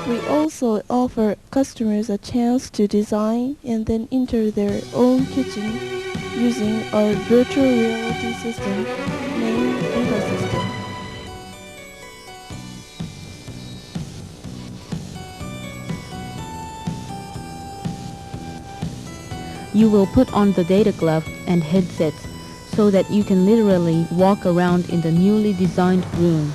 We also offer customers a chance to design and then enter their own kitchen using our virtual reality system named Viva System. You will put on the data glove and headsets so that you can literally walk around in the newly designed room.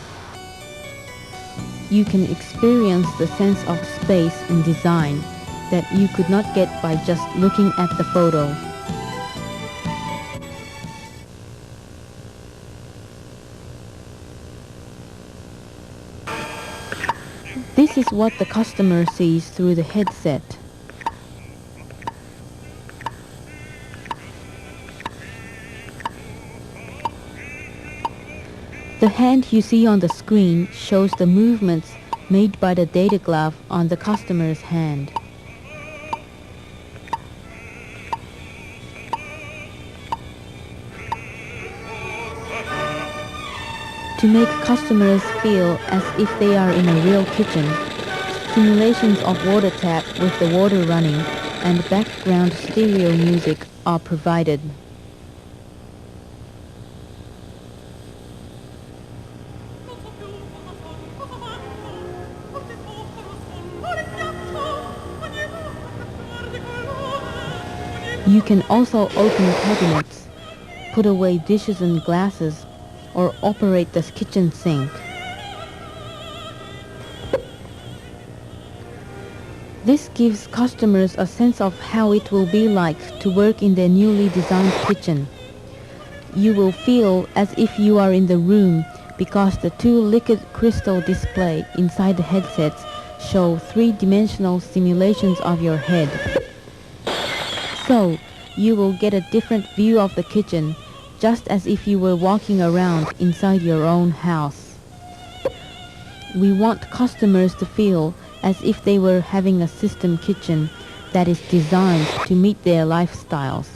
You can experience the sense of space and design that you could not get by just looking at the photo. This is what the customer sees through the headset. The hand you see on the screen shows the movements made by the data glove on the customer's hand. To make customers feel as if they are in a real kitchen, simulations of water tap with the water running and background stereo music are provided. You can also open cabinets, put away dishes and glasses, or operate the kitchen sink. This gives customers a sense of how it will be like to work in their newly designed kitchen. You will feel as if you are in the room because the two liquid crystal displays inside the headsets show three-dimensional simulations of your head. So, you will get a different view of the kitchen, just as if you were walking around inside your own house. We want customers to feel as if they were having a system kitchen that is designed to meet their lifestyles.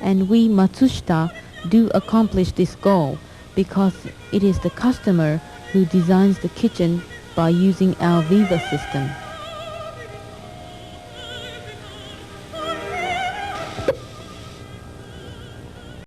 And we, Matsushita, do accomplish this goal because it is the customer who designs the kitchen by using our Viva system.